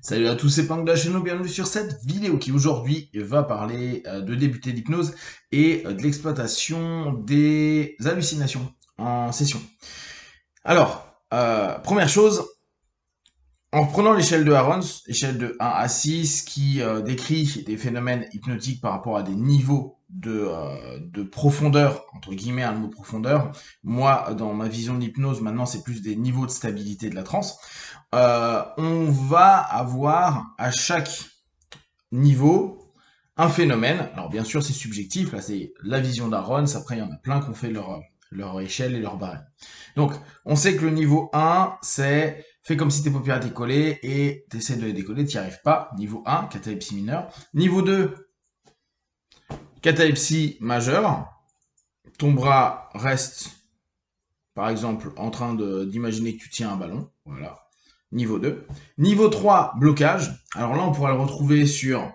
Salut à tous, c'est Pang de la chaîne, bienvenue sur cette vidéo qui aujourd'hui va parler de débuter l'hypnose et de l'exploitation des hallucinations en session. Alors, première chose, en reprenant l'échelle de Harons, échelle de 1 à 6, qui décrit des phénomènes hypnotiques par rapport à des niveaux de profondeur, entre guillemets un mot de profondeur, moi, dans ma vision de l'hypnose, maintenant, c'est plus des niveaux de stabilité de la transe. On va avoir à chaque niveau un phénomène. Alors bien sûr c'est subjectif, là c'est la vision d'Aaron, après il y en a plein qui ont fait leur échelle et leur barème. Donc on sait que le niveau 1 c'est fais comme si tes paupières étaient collées et tu essaies de les décoller, tu n'y arrives pas. Niveau 1, catalepsie mineure. Niveau 2, catalepsie majeure. Ton bras reste par exemple en train d'imaginer que tu tiens un ballon. Voilà. Niveau 2. Niveau 3, blocage. Alors là, on pourra le retrouver sur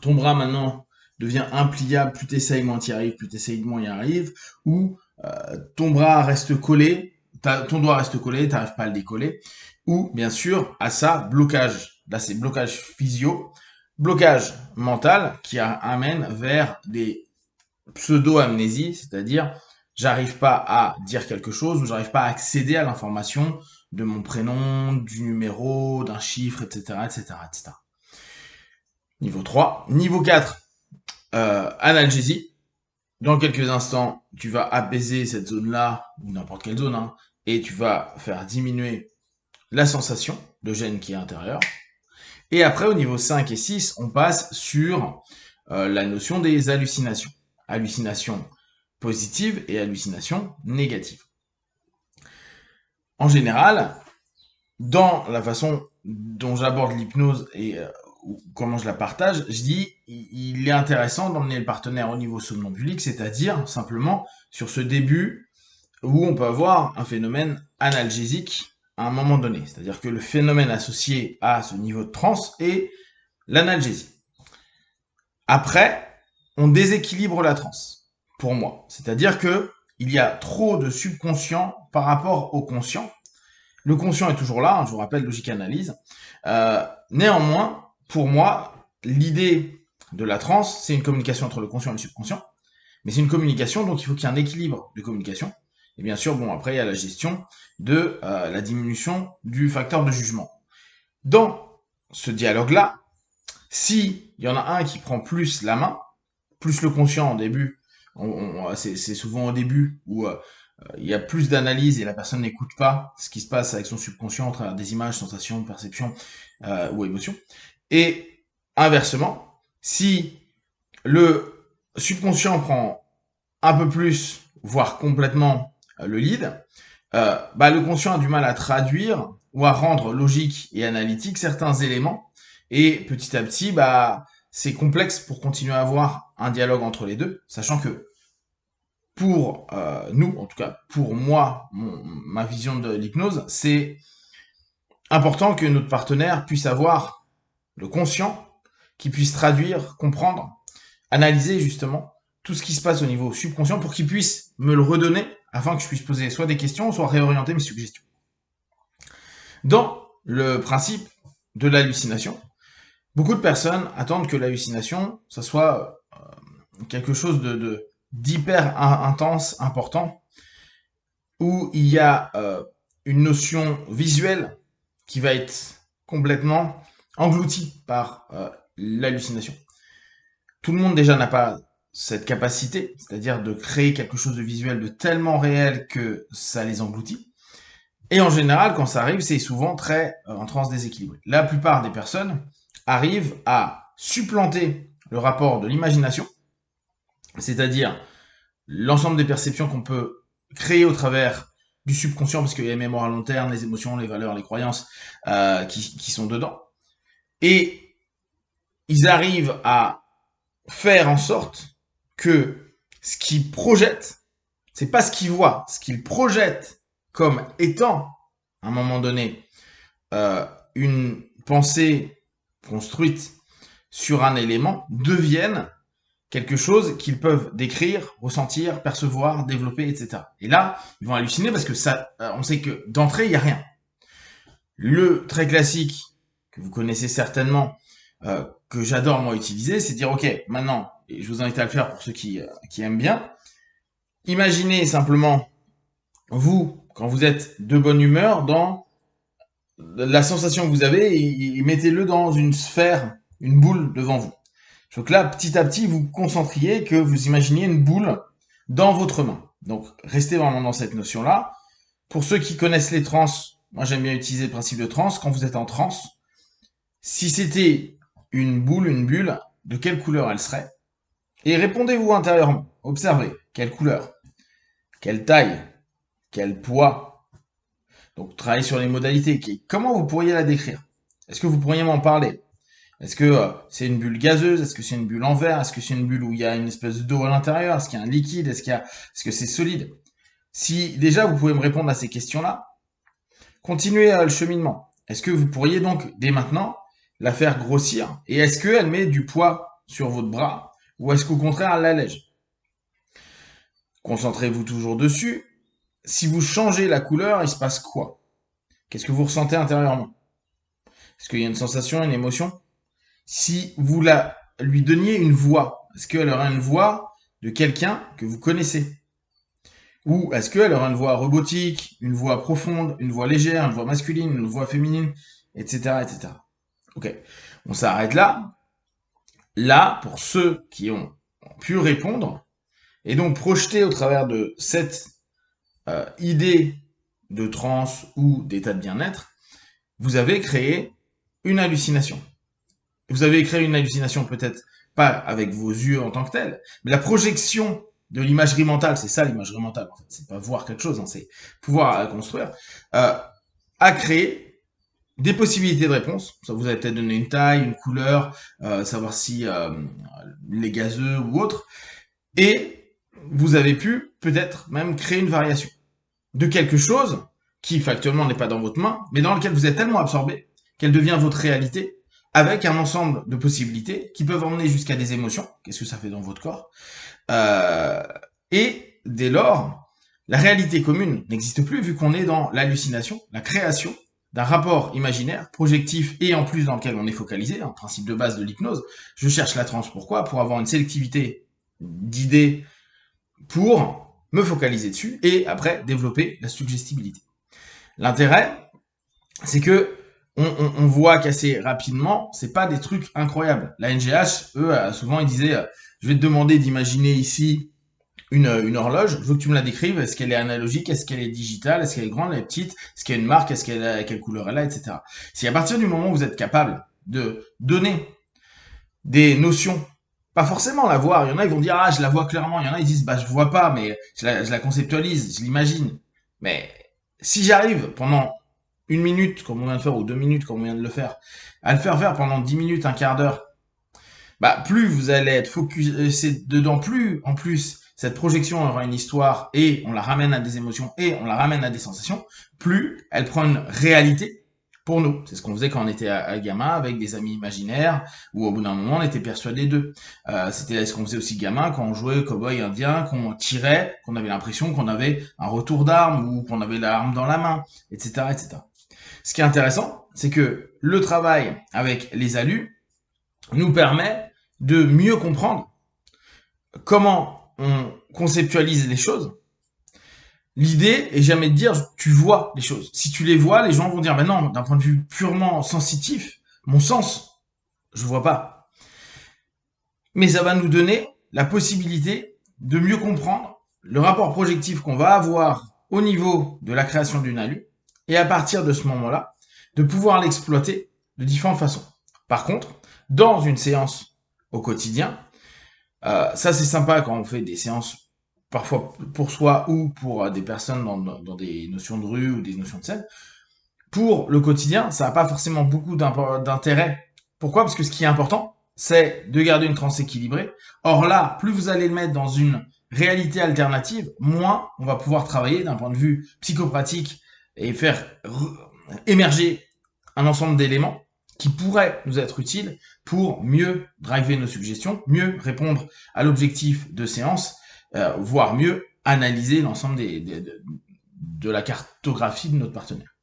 ton bras maintenant devient impliable, plus tu essayes, moins tu y arrives, plus tu essayes, moins y arrive. Ou ton bras reste collé, ton doigt reste collé, tu n'arrives pas à le décoller. Ou bien sûr, à ça, blocage. Là, c'est blocage physio. Blocage mental qui amène vers des pseudo-amnésies, c'est-à-dire j'arrive pas à dire quelque chose ou j'arrive pas à accéder à l'information de mon prénom, du numéro, d'un chiffre, etc., etc., etc. Niveau 3. Niveau 4, analgésie. Dans quelques instants, tu vas apaiser cette zone-là, ou n'importe quelle zone, hein, et tu vas faire diminuer la sensation de gêne qui est intérieure. Et après, au niveau 5 et 6, on passe sur la notion des hallucinations. Hallucinations positives et hallucinations négatives. En général, dans la façon dont j'aborde l'hypnose et comment je la partage, je dis il est intéressant d'emmener le partenaire au niveau somnambulique, c'est-à-dire simplement sur ce début où on peut avoir un phénomène analgésique à un moment donné. C'est-à-dire que le phénomène associé à ce niveau de transe est l'analgésie. Après, on déséquilibre la transe, pour moi. C'est-à-dire que il y a trop de subconscient par rapport au conscient. Le conscient est toujours là, hein, je vous rappelle, logique analyse. Néanmoins, pour moi, l'idée de la transe, c'est une communication entre le conscient et le subconscient. Mais c'est une communication, donc il faut qu'il y ait un équilibre de communication. Et bien sûr, bon, après, il y a la gestion de la diminution du facteur de jugement. Dans ce dialogue-là, si il y en a un qui prend plus la main, plus le conscient au début, c'est souvent au début où il y a plus d'analyse et la personne n'écoute pas ce qui se passe avec son subconscient à travers des images, sensations, perceptions ou émotions. Et inversement, si le subconscient prend un peu plus, voire complètement le lead, le conscient a du mal à traduire ou à rendre logique et analytique certains éléments. Et petit à petit, c'est complexe pour continuer à avoir un dialogue entre les deux, sachant que pour nous, en tout cas pour moi, ma vision de l'hypnose, c'est important que notre partenaire puisse avoir le conscient, qui puisse traduire, comprendre, analyser justement tout ce qui se passe au niveau subconscient pour qu'il puisse me le redonner afin que je puisse poser soit des questions, soit réorienter mes suggestions. Dans le principe de l'hallucination, beaucoup de personnes attendent que l'hallucination, ça soit quelque chose d'hyper intense, important, où il y a une notion visuelle qui va être complètement engloutie par l'hallucination. Tout le monde déjà n'a pas cette capacité, c'est-à-dire de créer quelque chose de visuel de tellement réel que ça les engloutit. Et en général, quand ça arrive, c'est souvent très en transe déséquilibré. La plupart des personnes arrivent à supplanter le rapport de l'imagination, c'est-à-dire l'ensemble des perceptions qu'on peut créer au travers du subconscient, parce qu'il y a les mémoires à long terme, les émotions, les valeurs, les croyances qui sont dedans. Et ils arrivent à faire en sorte que ce qu'ils projettent, c'est pas ce qu'ils voient, ce qu'ils projettent comme étant, à un moment donné, une pensée construite sur un élément, deviennent quelque chose qu'ils peuvent décrire, ressentir, percevoir, développer, etc. Et là, ils vont halluciner parce que ça, on sait que d'entrée, il n'y a rien. Le très classique que vous connaissez certainement, que j'adore moi utiliser, c'est dire ok, maintenant, et je vous invite à le faire pour ceux qui aiment bien, imaginez simplement vous, quand vous êtes de bonne humeur, dans la sensation que vous avez, et mettez-le dans une sphère, une boule devant vous. Donc là, petit à petit, vous concentriez que vous imaginiez une boule dans votre main. Donc, restez vraiment dans cette notion-là. Pour ceux qui connaissent les trans, moi j'aime bien utiliser le principe de trans. Quand vous êtes en transe, si c'était une boule, une bulle, de quelle couleur elle serait? Et répondez-vous intérieurement. Observez. Quelle couleur? Quelle taille? Quel poids? Donc, travaillez sur les modalités. Comment vous pourriez la décrire? Est-ce que vous pourriez m'en parler? Est-ce que c'est une bulle gazeuse? Est-ce que c'est une bulle en verre? Est-ce que c'est une bulle où il y a une espèce d'eau à l'intérieur? Est-ce qu'il y a un liquide? Est-ce que c'est solide? Si déjà vous pouvez me répondre à ces questions-là, continuez le cheminement. Est-ce que vous pourriez donc, dès maintenant, la faire grossir? Et est-ce qu'elle met du poids sur votre bras? Ou est-ce qu'au contraire, elle l'allège? Concentrez-vous toujours dessus. Si vous changez la couleur, il se passe quoi? Qu'est-ce que vous ressentez intérieurement? Est-ce qu'il y a une sensation, une émotion? Si vous lui donniez une voix, est-ce qu'elle aurait une voix de quelqu'un que vous connaissez? Ou est-ce qu'elle aurait une voix robotique, une voix profonde, une voix légère, une voix masculine, une voix féminine, etc., etc. Ok, on s'arrête là. Là, pour ceux qui ont pu répondre, et donc projeter au travers de cette idée de transe ou d'état de bien-être, vous avez créé une hallucination. Vous avez créé une hallucination peut-être pas avec vos yeux en tant que tel, mais la projection de l'imagerie mentale, c'est ça l'imagerie mentale en fait, c'est pas voir quelque chose, hein, c'est pouvoir la construire, a créé des possibilités de réponse. Ça vous a peut-être donné une taille, une couleur, savoir si les gazeux ou autre, et vous avez pu peut-être même créer une variation de quelque chose qui factuellement n'est pas dans votre main, mais dans lequel vous êtes tellement absorbé qu'elle devient votre réalité, avec un ensemble de possibilités qui peuvent emmener jusqu'à des émotions. Qu'est-ce que ça fait dans votre corps? Et dès lors, la réalité commune n'existe plus vu qu'on est dans l'hallucination, la création d'un rapport imaginaire, projectif et en plus dans lequel on est focalisé, un principe de base de l'hypnose. Je cherche la transe, pourquoi? Pour avoir une sélectivité d'idées, pour me focaliser dessus et après développer la suggestibilité. L'intérêt, c'est que on voit qu'assez rapidement, c'est pas des trucs incroyables. La NGH, eux, souvent, ils disaient, je vais te demander d'imaginer ici une horloge, je veux que tu me la décrives, est-ce qu'elle est analogique, est-ce qu'elle est digitale, est-ce qu'elle est grande, elle est petite, est-ce qu'il y a une marque, est-ce qu'elle a, quelle couleur elle a, etc. Si à partir du moment où vous êtes capable de donner des notions, pas forcément la voir, il y en a ils vont dire ah je la vois clairement, il y en a ils disent bah je vois pas mais je la conceptualise, je l'imagine. Mais si j'arrive pendant une minute comme on vient de faire ou 2 minutes comme on vient de le faire, à le faire pendant 10 minutes, un quart d'heure, bah plus vous allez être focusé dedans, plus en plus cette projection aura une histoire et on la ramène à des émotions et on la ramène à des sensations, plus elle prend une réalité pour nous. C'est ce qu'on faisait quand on était à gamin avec des amis imaginaires où au bout d'un moment on était persuadé d'eux. C'était ce qu'on faisait aussi gamin quand on jouait cow-boy indien, qu'on tirait, qu'on avait l'impression qu'on avait un retour d'arme ou qu'on avait l'arme dans la main, etc., etc. Ce qui est intéressant, c'est que le travail avec les alus nous permet de mieux comprendre comment on conceptualise les choses. L'idée est jamais de dire tu vois les choses. Si tu les vois, les gens vont dire ben non, d'un point de vue purement sensitif, mon sens, je vois pas. Mais ça va nous donner la possibilité de mieux comprendre le rapport projectif qu'on va avoir au niveau de la création d'une alu et à partir de ce moment-là, de pouvoir l'exploiter de différentes façons. Par contre, dans une séance au quotidien, ça c'est sympa quand on fait des séances parfois pour soi ou pour des personnes dans des notions de rue ou des notions de scène. Pour le quotidien, ça n'a pas forcément beaucoup d'intérêt. Pourquoi? Parce que ce qui est important, c'est de garder une transe équilibrée. Or là, plus vous allez le mettre dans une réalité alternative, moins on va pouvoir travailler d'un point de vue psychopratique et faire émerger un ensemble d'éléments qui pourraient nous être utiles pour mieux driver nos suggestions, mieux répondre à l'objectif de séance, voire mieux analyser l'ensemble de la cartographie de notre partenaire.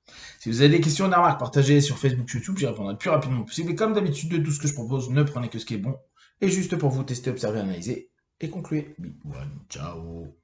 Si vous avez des questions, des remarques, partagez sur Facebook, YouTube, j'y répondrai le plus rapidement possible. Et comme d'habitude, de tout ce que je propose, ne prenez que ce qui est bon. Et juste pour vous tester, observer, analyser et conclure. Big one, ciao.